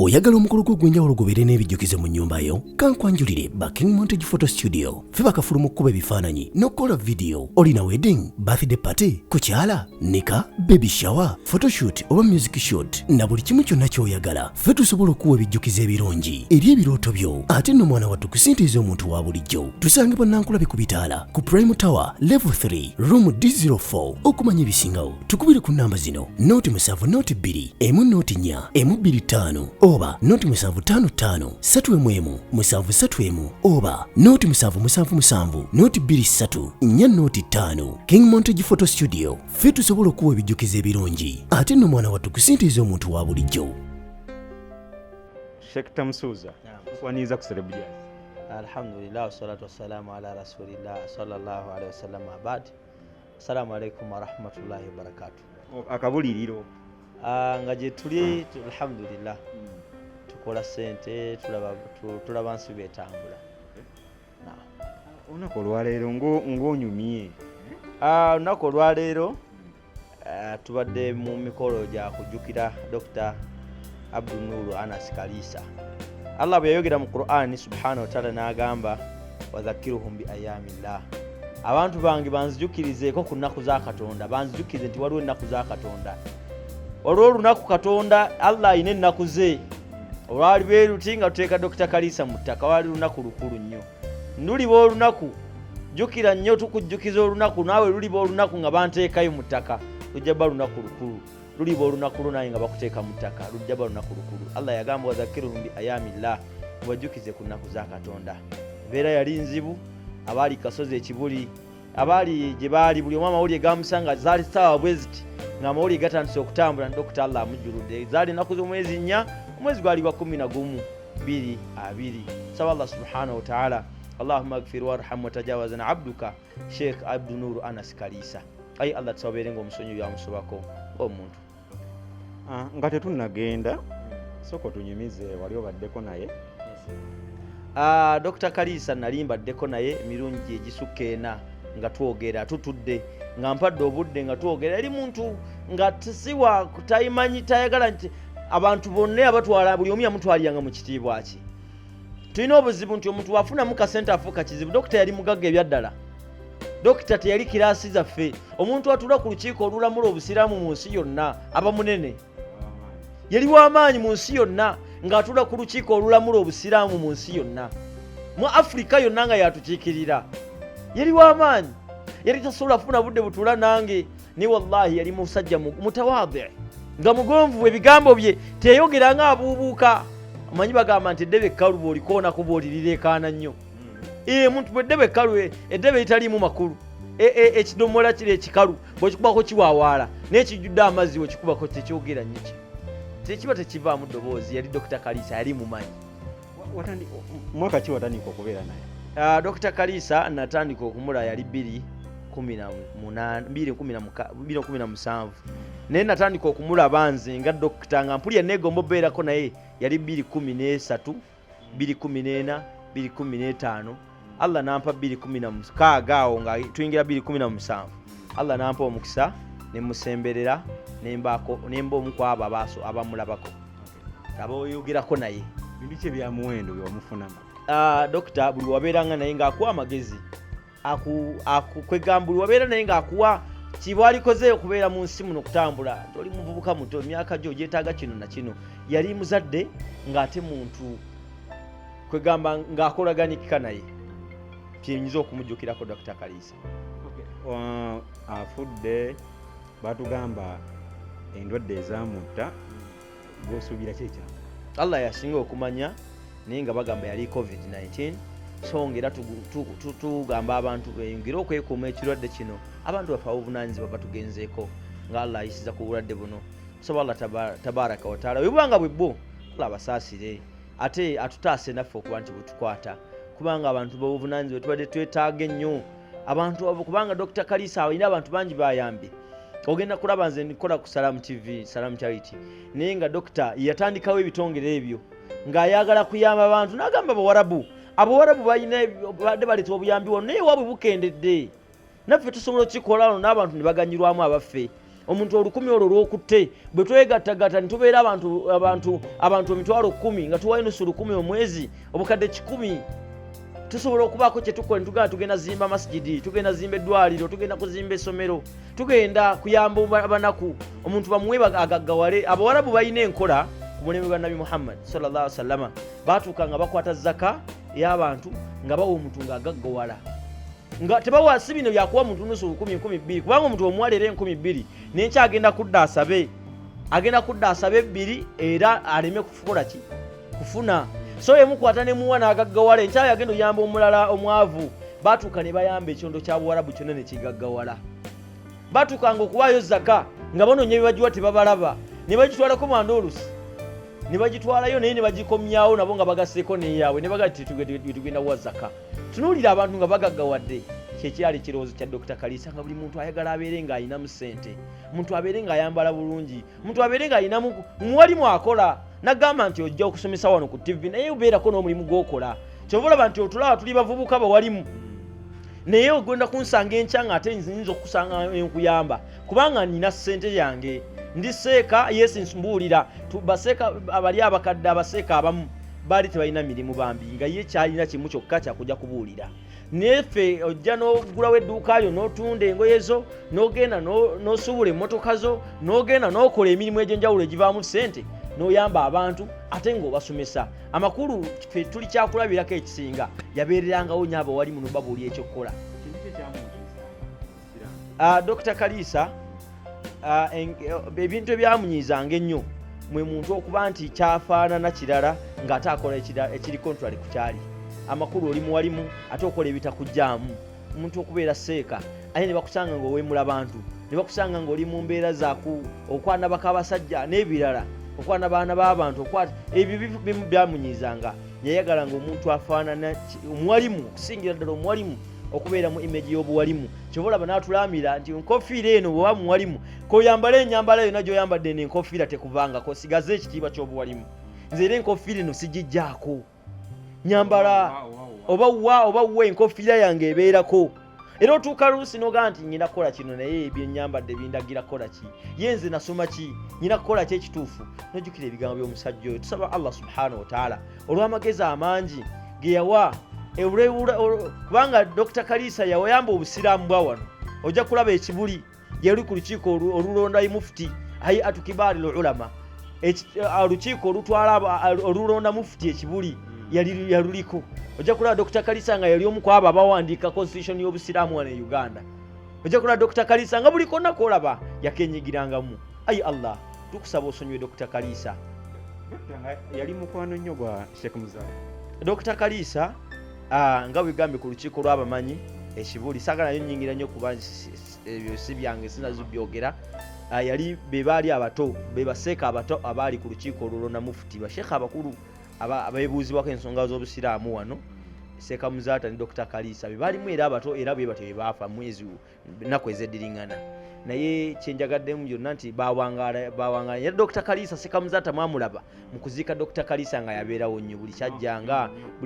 oyagala omukolo gw'ogwenjawulo gubeere n'ebijjukize mu nnyumba yo kankwanjulire ba King Montage Photo Studio ffe bakafulu mu kkuba ebifaananyi n'okukola vidiyo. Olina wedding, birthday party, kukyala, nika, baby shower, photoshoot oba music shoot na buli kimu kyonna ky'oyagala ffe tusobola okuwa ebijjukize ebirungi eri ebirooto byo. Ate nno mwana wattu kusintiiza omuntu wa bulijjo. Tusange Bannankulabye ku Bitaala ku Prime Tower Level 3 Room D04. Okumanya ebisingawo tukubire ku nnamba zino: noti 7 noti 2 emu noti 4 emu 25 oba noti 755 3 731 oba noti 777 noti 23 4 noti 5. King Montage Photo Studio ffe tusobola okuwa ebijjukize ebirungi ate nno mwana wattu kusintiiza omuntu wa bulijjo. Sheikh Tamsuza waniza kuserebya. Alhamdulillah wassalatu wassalamu ala rasulillah sallallahu alaihi wasallam abad. Assalamu alaikum wa rahmatullahi wa barakatuh. Akabuliriro nga gye tuli alhamdulillah tukola sente tulaba nsi betambula. Olunaku olwaleero ng'onyumye. Olunaku olwaleero tubadde mu mikolo gya kujjukira Dr. Abdul Nur Anas Kalisa. Allah bwe yayogera mu Qur'an subhanahu wa ta'ala n'agamba wadhakiruhum bi ayamillah. Abantu bange banzijukirizeeko ku nnaku za Katonda, banzijukirize nti waliwo ennaku za Katonda. Olwo olunaku Katonda Allah ayina ennaku ze. Olwali bwe luti nga tuteeka Dr. Kalisa mu ttaka wali lunaku lukulu nnyo. Luliba olunaku jjukira nnyo tukujjukiza olunaku naawe luliba olunaku nga banteekayo mu ttaka lujja bba lunaku lukulu. Luliba olunaku lunaye nga bakuteeka mu ttaka lujja bba lunaku lukulu. Allah yagamba wadhakiruhum bi ayamillah, mubajjukize ku nnaku za Katonda. Mbeera yali nzibu, abaali Kasozi ekibuli, abaali gye baali buli omu amawulire gamusanga zaali ssaawa bwe ziti ng'amawulire gatandise okutambula. Dr. Allah amujjuludde. Zaali ennaku z'omwezi 4, omwezi gwali gwa 11 2 2. Saba Allah subhanahu wa ta'ala Allahumma agfir warham wa tajawazana abduka Sheikh Abdul Nur Anas Kalisa. Ayi Allah tusabeere ng'omusonyiwa yamusobako omuntu. Nga tetunnagenda soko tunyumize wali obaddeko naye. Dr. Kalisa nali mbaddeko naye emirungi egisukka ena nga twogera tutudde nga mpadde obudde nga twogera eri muntu nga tisiwa kutayimanyi tayagala nti abantu bonna abatwala buli omu yamutwaliranga mu kitiibwa ki. Tulina obuzibu nti omuntu wafunamu kasente afuuka kizibu. Dokita yali mugagga ebyaddala. Dokita teyali kiraasi zaffe. Omuntu atula ku lukiiko olulamula obusiraamu mu nsi yonna aba munene. Yali w'amaanyi mu nsi yonna ng'atula ku lukiiko olulamula obusiraamu mu nsi yonna. Mu Afrika yonna nga yatukiikirira. Yali w'amaanyi. Yali tasobola kufuna budde butula nange. Ni wallahi yali musajja mutawadhi. Nga mugonvu ebigambo bye teyogera ng'abuubuuka. Amanyi bagamba nti eddebe ekkalu bw'olikoona ku bw'olirira ekaana nnyo. Muntu bwe eddebe ekkalu eddebe litaliimu makulu. Ekidomola kiri ekikalu bw'ekikubako kiwaawaala n'ekijjudde amazzi wekikubako tekyogera nnyo ki. Tekiba tekivaamu ddoboozi. Yali Dr. Kalisa yali mumanyi. Mwaka ki watandika okubeera naye? Dr. Kalisa natandika okumula yali 2017 naye natandika okumulaba nze nga dokita nga mpulya neegomba obeerako naye yali 2013 2014 2015 Allah nampa 2016 awo nga tuyingira 2017 Allah nampa omukisa nemusemberera nemba omu ku abo abamulabako aboyogerako naye. Biki bya muwendo byomufunamu? Dokita buli wabeeranga naye ng'akuwa amagezi kwegamba buli wabeera naye ng'akuwa kibwalikoze okubeera mu nsi muno okutambula. Toli muvubuka muto, emyaka gyo gyetaaga kino na kino. Yali muzadde ng'ate muntu kwegamba ng'akolaganikika naye. Kiyinza okumujjukirako Dr. Kalisa. Afudde batugamba endwadde ezamutta gw'osuubira kyekya? Allah yasinga okumanya naye nga bagamba yali COVID-19. So ngera tugamba abantu beyongere okwekuuma ekirwadde kino. Abantu bafa obuvunaanyizibwa batugenzeeko nga Allah ayisiza ku bulwadde buno. So Allah tabaraka wa taala webanga bwebbo Allah basaasire ate atutaase naffe okuba nti butukwata kubanga abantu b'obuvunaanyizibwa tubadde twetaaga ennyo abantu abo kubanga Dr. Kalisa alina abantu bangi bayambye. Ogenda kulaba nze nikola ku Salam TV, Salam Charity. Naye nga Dokita yatandikawo ebitongere ebyo ng'ayagala kuyamba abantu n'agamba Abawarabu balina badde baleeta obuyambi wano naye waabwe bukendedde. Naffe tusobola okukikola wano n'abantu ne baganyirwamu abaffe. omuntu 1000 olwo lwokutte bwe twegattagatta ne tubeera abantu 10,000 nga tuwayo nusu 10 omwezi obukadde 10 tusobola okubaako kye tukola ne tugenda zimba masjidi, tugenda zimba eddwaliro, tugenda kuzimba essomero, tugenda kuyamba abanaku, omuntu bamuwe agaggawale. Abawarabu balina enkola ku mulembe gwa Nabi Muhammad sallallahu alaihi wasallam, baatuuka nga bakwata zaka y'abantu nga bawa omuntu ng'agaggawala, nga tebawa si bino byakuwa muntu nusu 10,000 kubanga omuntu omuwala era 2,000 n'enkya agenda kudda asabe 2 era aleme kufuna so emukwata ne muwa n'agaggawala, enkya yagenda oyamba omulala omwavu. Baatuuka ne bayamba ekyondo kya Buwarabu kyonna ne kigaggawala. Baatuukanga okuwaayo zaka nga banoonya ebibagiwa tebabalaba, ne bagitwalako mandolusi, ne bagitwalayo naye ne bagikomyawo nabo nga bagasseeko neyaabwe ne bagati tugenda wa zaka. Tunuulira abantu nga bagaggawadde. Kyekyali kirowoozo kya Dr. Kalisa nga buli muntu ayagala abeere ng'ayinamu ssente, muntu abeere ng'ayambala bulungi, muntu abeere ng'ayinamu muwalimu akola. Nagamba nti ojja okusomesa wano ku TV naye obeerako n'omulimu gw'okola. Kyova olaba nti otulaba tuli bavubuka bawalimu naye ogenda kunsanga enkya nga ate nziyinza okusanga enkuyamba kubanga nina ssente yange, ndi seeka yesi nsumbuulira. Baseeka abali abakadde abaseeka abamu baali tebalina mirimu bambi nga ye kyalina kimu kyokka kyakujja kubuulira. Neffe ojja n'ogulawo edduuka lyo n'otunda engoye zo n'ogenda n'osuubula emmotoka zo n'ogenda n'okola emirimu egy'enjawulo egivaamu ssente n'oyamba abantu ate ng'obasomesa. Amakulu ffe tuli kyakulabirako ekisinga yabeererangawo nnyo abawalimu n'obabuulira ekyokkola. Dr. Kalisa ebintu ebyamunyiizanga ennyo mwe muntu okuba nti kyafaanana kirala ng'ate akola ekiri contrary ku kyali. Amakulu oli muwalimu ate okola ebitakujjaamu, omuntu okubeera seeka aye ne bakusanga ng'oweemula bantu, ne bakusanga ng'oli mu mbeera okwanabako abasajja n'ebirala, okwana baana b'abantu, ebyo bimu byamunyiizanga. Yayagala ng'omuntu afaanana omuwalimu, okusingira ddala omuwalimu okubeera mu image y'obuwalimu. Kyova olaba n'atulaamira nti enkofiira eno bw'oba muwalimu koyambala ennyambala yonna gy'oyambadde n'enkofiira tekuvangako, sigaze ekitiibwa ky'obuwalimu. Nze era enkofiira eno sigijjaako, nyambala oba wa enkofiira yange ebeerako. Era otuuka luusi n'ogamba nti nnyina kukola kino naye ebyennyambadde bindagira kukola ki, ye nze nasoma ki, nnyina kukola ki ekituufu. Nojjukira ebigambo by'omusajja oyo. Tusaba Allah subhanahu wa ta'ala olw'amagezi amangi ge yawa kubanga Dr. Kalisa yawayamba obusiraamu bwa wano. Ojja kulaba ekibuli yali ku lukiiko olulonda mufti hay'atu kibaari ulama, olukiiko olulonda mufti ekibuli yaluliko. Ojja kulaba Dr. Kalisa nga yali omu ku abo abawandiika constitution y'obusiraamu wano e Uganda. Ojja kulaba Dr. Kalisa nga buli konna koolaba yakenyigirangamu. Ayi Allah, tukusaba osonyiwe Dr. Kalisa. Yali mukwano nnyo gwa Sheikh Muzata. Dr. Kalisa nga wegambe ku lukiiko lw'abamanyi ekibuli, saagala nayo nnyingira nnyo kuba ebyo si byange sinazo byogera. Yali be baali abato, be baseeka abato abaali ku lukiiko olulonda mufti, basheekha abakulu abeebuuzibwako ensonga z'obusiraamu wano. Sheikh Muzata ne Dr. Kalisa be baalimu era abato, era bwe batyo baafa mwezi nnaku ezeddiringana. Naye kyenjagaddemu byonna nti bawangaala. Era Dr. Kalisa Sheikh Muzata mwamulaba mu kuziika Dr. Kalisa nga yabeerawo nnyo, buli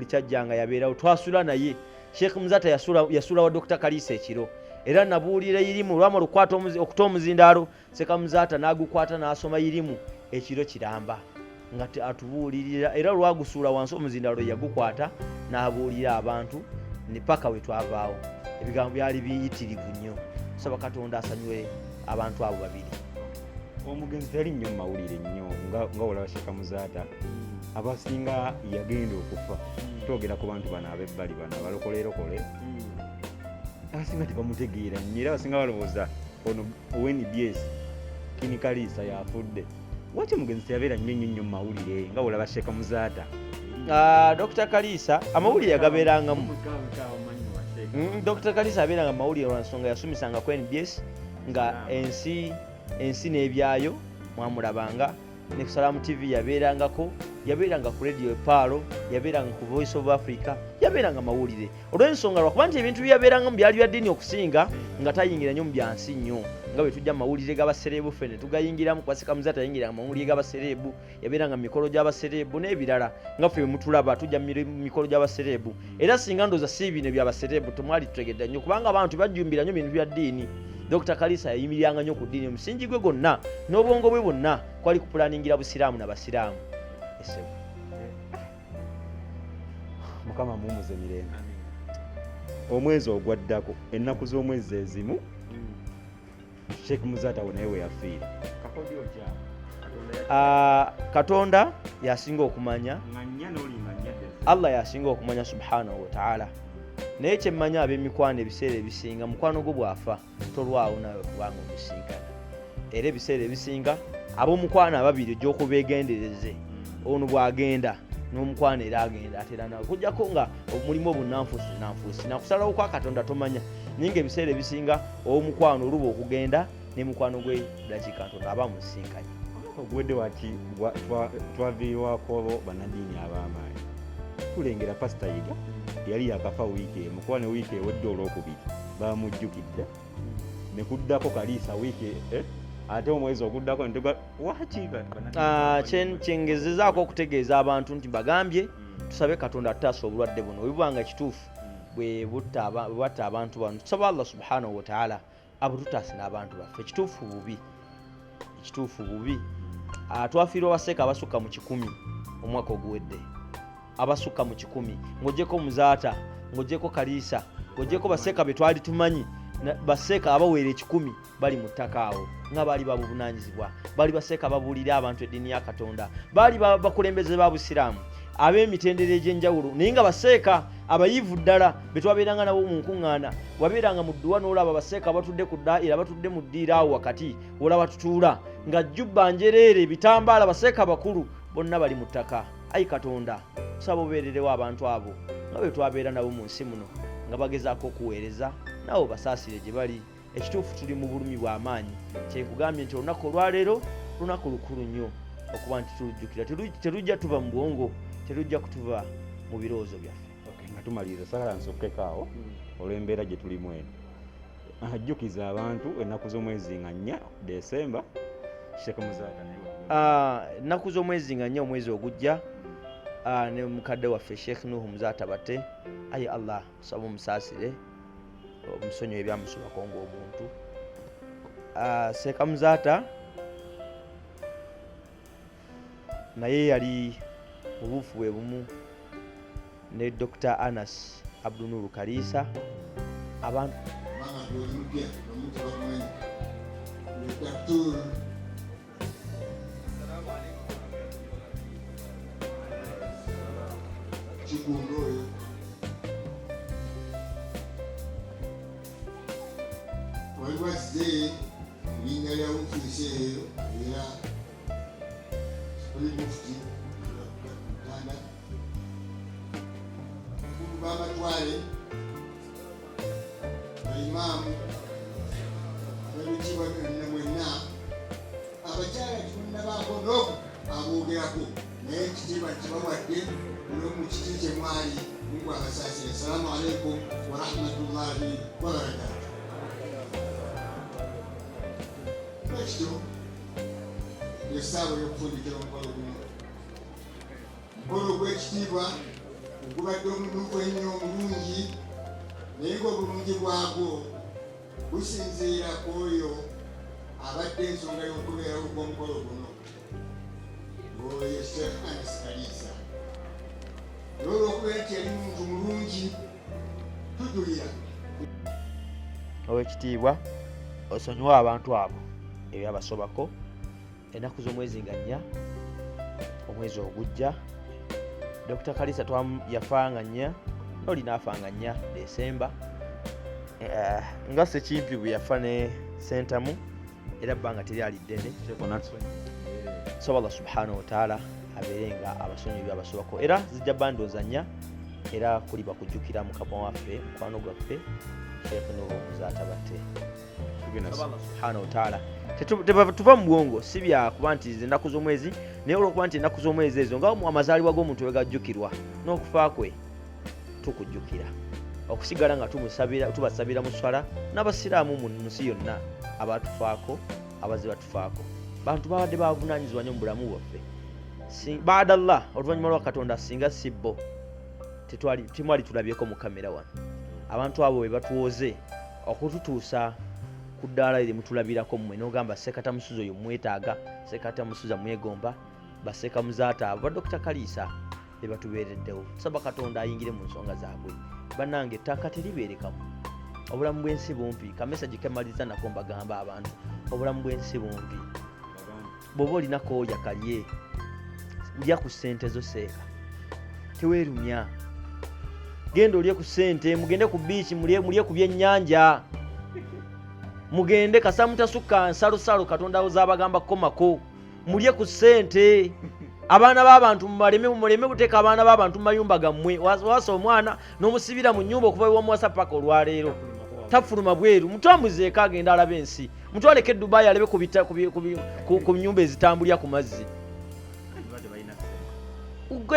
kyajjanga yabeerawo. Twasula naye Sheikh Muzata yasula wa Dr. Kalisa ekiro, era nabuulira irimu olwamala okuta omuzindaalo. Sheikh Muzata n'agukwata n'asoma irimu ekiro kiramba nga atubuulirira, era olwagusuula wansi omuzindaalo yagukwata n'abuulira abantu ne paka we twavaawo. Ebigambo byali biyitirivu nnyo. Saba Katonda asanywe abantu abo babiri. Omugenzi tali nnyo mu mawulire nnyo nga olaba Sheikh Muzata abasinga yagenda okufa. Twogera ku bantu bano ab'ebbali bano abalokolerokole, abasinga tebamutegeera nnyo, era abasinga balowooza ono ONBS Kini Kalisa yafudde. Lwaki omugenzi teyabeera nnyo mu mawulire nga olaba Sheikh Muzata? Dr. Kalisa amawulire yagabeerangamu. Dr. Kalisa abeeranga mawulire lwa nsonga yasomisanga ku NBS nga ensi n'ebyayo mwamulabanga, ne ku Salamu TV yabeerangako, yabeeranga ku radio Palo, yabeeranga ku Voice of Africa, yabeeranga mawulire. Olw'ensonga lwakuba nti ebintu byabeeranga mu byali bya ddiini okusinga nga tayingira nnyo mu byansi nnyo nga bwe tujja mawulire g'abasereebu ffe ne tugayingiramu kwasika muzaata yayingiranga mawulire g'abasereebu, yabeeranga mu mikolo gy'abasereebu n'ebirala nga ffe mutulaba tujja mu mikolo gy'abasereebu. Era singa ndooza si bino by'abasereebu temwali tutegedde nnyo kubanga abantu bajjumbira nnyo bintu bya ddiini. Dr. Kalisa yayimiriranga nnyo ku ddiini, omusingi gwe gwonna n'obwongo bwe bwonna kwali kupulaningira busiraamu n'abasiraamu. Mukama mumuze mirembe. Omwezi ogwaddako ennaku z'omwezi ezimu Sheikh Muzaata naye we yafiira. Katonda yasinga okumanya, Allah yasinga okumanya subhanahu wa ta'ala. Naye kyemmanya ab'emikwano ebiseera ebisinga mukwano gwo bwafa tolwawo nawe kubanga omusinkana. Era ebiseera ebisinga ab'omukwano ababiri gy'okubeegendereze ono bw'agenda n'omukwano era agenda atera nawe kujjako nga omulimu obunanfuusi nakusalawo kwa Katonda tomanya ninga ebiseera ebisinga omukwano oluba okugenda ne mukwano gwe dakiika Katonda aba musinkanye. Ogwedde waki twaviirwako bannaddiini ab'amaanyi tulengera pasita Yiga yali yakafa wiiki emu kuba ne wiiki ewedde olwokubiri bamujjukidde ne kuddako Kalisa wiiki ate omwezi oguddako ntuga waki kyengezezaako okutegeeza abantu nti bagambye tusabe Katonda ataasa obulwadde buno webubanga kituufu bwe bwatta abantu bano tusaba Allah subhanahu wa ta'ala abututaase n'abantu baffe. Ekituufu bubi twafiirwa abaseeka abasukka mu 100 omwaka oguwedde, abasukka mu 100 ng'ogyeko Muzaata, ng'ogyeko Kalisa, ng'ogyeko baseeka be twali tumanyi baseeka abaweera 10 bali mu ttaka awo nga baali babuvunaanyizibwa, baali baseeka babuulira abantu eddiini ya Katonda, baali bakulembeze ba Busiraamu ab'emitendera egy'enjawulo naye nga baseeka abayivu ddala be twabeeranga nabo mu nkuŋŋaana. Wabeeranga mu dduwa n'olaba baseeka batudde ku ddaira batudde mu ddiira awo wakati olaba tutuula nga jjubba njereere bitambaala baseeka bakulu bonna bali mu ttaka. Ayi Katonda tusaba obeererewo abantu abo nga bwe twabeera nabo mu nsi muno nga bagezaako okuweereza nabo basaasire gye bali. Ekituufu tuli mu bulumi bw'amaanyi kyekugambye nti olunaku olwaleero lunaku lukulu nnyo okuba nti tulujjukira terujja tuva mu bwongo, terujja kutuva mu birowoozo byaffe. Nga tumaliriza sagala nsokkeko awo olw'embeera gye tulimu eno. Ajjukiza abantu ennaku z'omwezi nga 4 Desemba Sheikh Muzaata ennaku z'omwezi nga 4 omwezi ogujja ne mukadde waffe Sheikh Nuhu Muzaata Batte. Ayi Allah tusaba omusaasire omusonyiwe ebyamusobako ng'omuntu. Sheikh Muzaata naye yali obuufu bwe bumu ne Dr. Anas Abdunuru Kalisa abantu waliwazze linnya lya wukiise eyo era oli mufti Uganda b'amatwale baimaamu ab'ebitiibwa byonna mwenna abakyala temunnabaako n'oku aboogerako naye ekitiibwa kibawadde olw'omu kiti kye mwali mungu abasaasire. Assalamu alaikum warahmatullahi wabarakatu. Ekyo yessaawa y'okufundikira omukolo guno, omukolo ogw'ekitiibwa ogubadde omuduufu ennyo omulungi naye ng'obulungi bwagwo businziira ku oyo abadde ensonga y'okubeerawo kw'omukolo guno ng'oyo Sheikh Anas Kalisa. N'olw'okubeera nti yali muntu mulungi tujulira ow'ekitiibwa osonyiwa abantu abo ebyabasobako ennaku z'omwezi nga 4 omwezi ogujja. Dr. Kalisa yafa nga 4 noli naafa nga 4 Desemba nga Sekimpi bwe yafa ne Sentamu era bbanga teryali ddene. So Allah subhanahu wa ta'ala abeere nga abasonyi byabasobako era zijja bandooza 4 era kuliba kujjukira mukama waffe mukwano gwaffe Sheikh Nuhu Muzaata Batte. Allah subhanahu wa ta'ala. Tuva mu bwongo si bya kuba nti ennaku z'omwezi naye olwokuba nti ennaku z'omwezi ezo nga amazaalibwa g'omuntu we gajjukirwa n'okufa kwe tukujjukira okusigala nga tubasabira mu swala n'abasiraamu mu nsi yonna abatufaako abazi batufaako bantu babadde bavunaanyizibwa nnyo mu bulamu bwaffe baadallah oluvannyuma lwa Katonda singa sibbo temwali tulabyeko mu kamera wano abantu abo bwe batuwoze okututuusa ku ddaala eri mutulabirako mmwe n'ogamba Sekata Musuzi oyo mwetaaga Sekata Musuzi mwegomba baseka muzaata abo Dr. Kaliisa be batubeereddewo tusaba Katonda ayingire mu nsonga zaabwe bannange ettaka teribeerekamu obulamu bw'ensi bumpi kamesaji kemaliza nako mbagamba abantu obulamu bw'ensi bumpi bw'oba olinakooya kalye lya ku ssente zo seeka teweerumya genda olye ku ssente mugende ku biici mulye ku byennyanja mugende kasamutasukka nsalosalo Katonda zaabagamba komako mulye ku ssente abaana b'abantu muleme buteeka abaana b'abantu mu mayumba gammwe wasa omwana n'omusibira mu nnyumba okuva ewamuwasa paka olwaleero tafuluma bweru mutambuzeeko agenda alaba ensi mutwaleko Dubai alebe ku nnyumba ezitambulya ku mazzi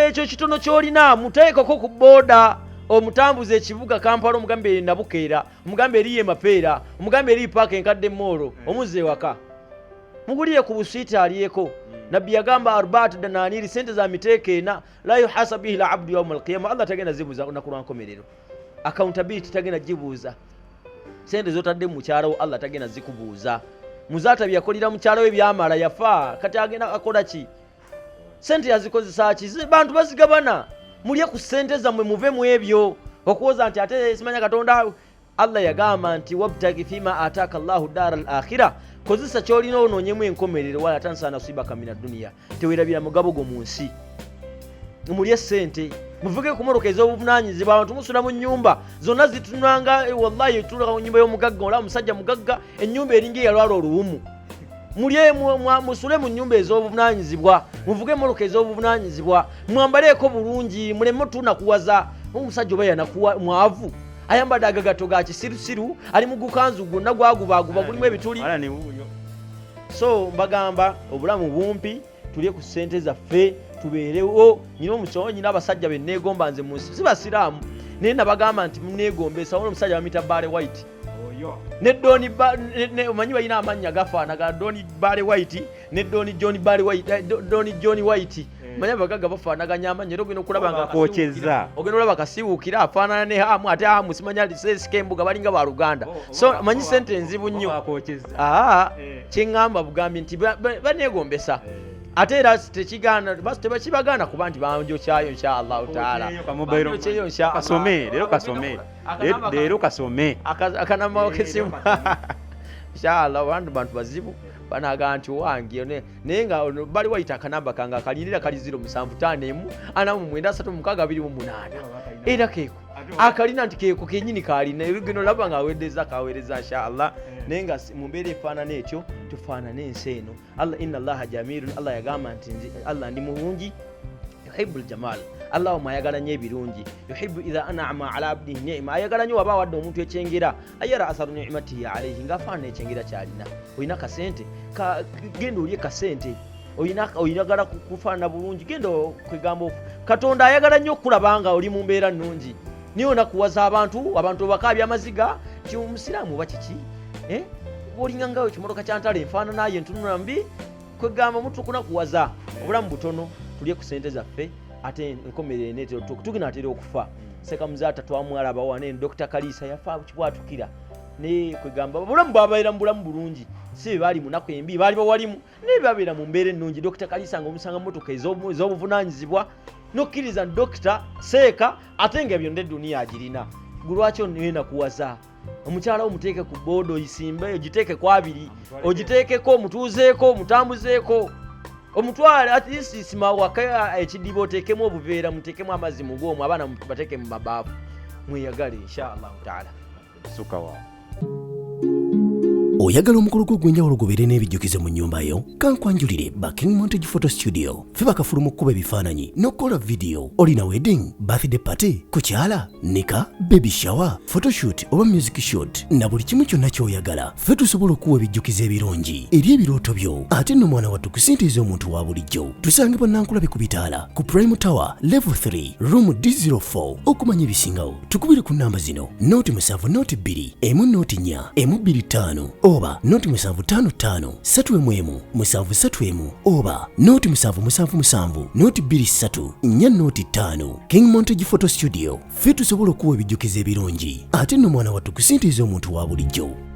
ekyo kitono ky'olina muteekeko ku booda omutambuze ekibuga Kampala omugambe Nabukeera omugambe eriye Mapeera omugambe eri paaka enkadde moolo omuzze waka muguliye ku buswiti aliyeko nabbi yagamba arbaat dananiri sente za miteeka ena la yuhasa bihi la abdu yawma alqiyama Allah tagenda zibuuza olunaku lwa nkomerero accountability tagenda gibuuza sente zotadde mu kyalawo Allah tagenda zikubuuza muzaata byakolera mu kyalawo ebyamala yafa kati agenda akola ki sente yazikozesa ki bantu bazigabana mulye ku ssente zammwe muve mu ebyo okuwoza nti ate simanya Katonda Allah yagamba nti wabtagi fima ataka Allahu dara al-akhirah kozesa kyolina onoonyemu enkomerero wala tansa nasibaka mina dunia tewerabira mugabo go mu nsi mulye ssente muvuge ku moroka ez'obuvunaanyizibwa abantu musula mu nnyumba zonna zitunanga wallahi tulaka mu nnyumba y'omugagga olaba musajja mugagga ennyumba eringa eyalwala oluwumu mulye musule mu nnyumba ez'obuvunaanyizibwa muvuge moroka ez'obuvunaanyizibwa mwambaleeko bulungi muleme tunakuwaza omusajja oba yanakuwa mwavu ayambadde agagato ga kisirusiru ali mu gukanzu gwonna gwagubaaguba gulimu ebituli so mbagamba obulamu bumpi tulye ku ssente zaffe tubeerewo nyina omukyalo nyina abasajja benneegomba nze mu nsi si basiraamu naye nabagamba nti muneegombesa wona omusajja bamuyita Bale White ne Doni omanyi balina amannya gafaanaga Doni Bale White ne Doni John Bale White Doni John White manya bagaga bafaanaganya amannya era ogenda okulaba nga akokyezza ogenda olaba kasibuukira afaanana ne Hamu ate Hamu simanya lisesikembuga balinga ba Luganda so manyi sente nzibu nnyo kyeŋŋamba bugambye nti baneegombesa ate era tekigaana basi tebakibagaana kuba nti banjokyayo inshallah taala leero kasome akanama kesimu inshallah bantu bazibu banaga nti wange naye nga Bale White akanamba kanga kalinira kali 0754936228 era keeko akalina nti keeko kenyini kalina ebigeno laba nga kaweereza inshallah naye nga mu mbeera efaanana ekyo tufaanana ensi eno Allah inna Allaha jamilun Allah yagamba nti Allah ndi mulungi yuhibbul jamal Allah mwayagala nnyo ebirungi yuhibbu idha an'ama ala abdihi ni'ma ayagala nnyo waba wadde omuntu ekyengera ayara asaru ni'matihi alayhi ngaafaana ekyengera kyalina olina kasente genda olye kasente oyagala kufaanana bulungi genda kwegamba Katonda ayagala nnyo okulaba nga oli mu mbeera nnungi niyo onakuwaza abantu bakaabya amaziga ti omusiraamu oba kiki olinga ngayo ekimotoka kyantala enfaanana ye entunula mbi kwegamba omuntu okunakuwaza obulamu butono tulye ku ssente zaffe ate enkomerere netero tuginatera okufa seka muzaata twamwalaba wane Dr. Kaliisa yafa kibwatukira ne kwegamba obulamu bwabaira mu bulamu bulungi si bali munaku embi bali bawalimu ne babeera mu mbeera ennungi Dr. Kaliisa ng'omusanga motoka ez'obuvunaanyizibwa nokkiriza Dr. Seeka ate nga byonna eduniya agirina gulwaki onenakuwaza omukyala omuteeke ku boodo oyisimbe ogiteeke ku abiri ogiteekeko omutuuzeeko omutambuzeeko omutwale at least sima waka ekidiba oteekemu obuveera muteekemu amazzi mugwomu abaana bateeke mu mabaafu mweyagale inshallah taala sukawa oyagala omukolo gw'ogwenjawulo gubeere n'ebijjukize mu nnyumba yo kankwanjulire Baking Montage Photo Studio ffe bakafulu mu kkuba ebifaananyi n'okukola vidiyo olina wedding birthday party kukyala nika baby shower photoshoot oba music shoot na buli kimu kyonna ky'oyagala ffe tusobola okuwa ebijjukize ebirungi eri ebirooto byo ate nno mwana wattu kusintiiza omuntu wa bulijjo tusange bannankulabe ku bitaala ku Prime Tower level 3 room D04 okumanya ebisingawo tukubire ku namba zino noti 7 noti 2 emu noti 4 emu 25 oba noti 755 3 731 oba noti 777 noti 23 4 noti 5 King Montage Photo Studio ffe tusobola okuwa ebijjukize ebirungi ate nno mwana wattu kusintiiza omuntu wa bulijjo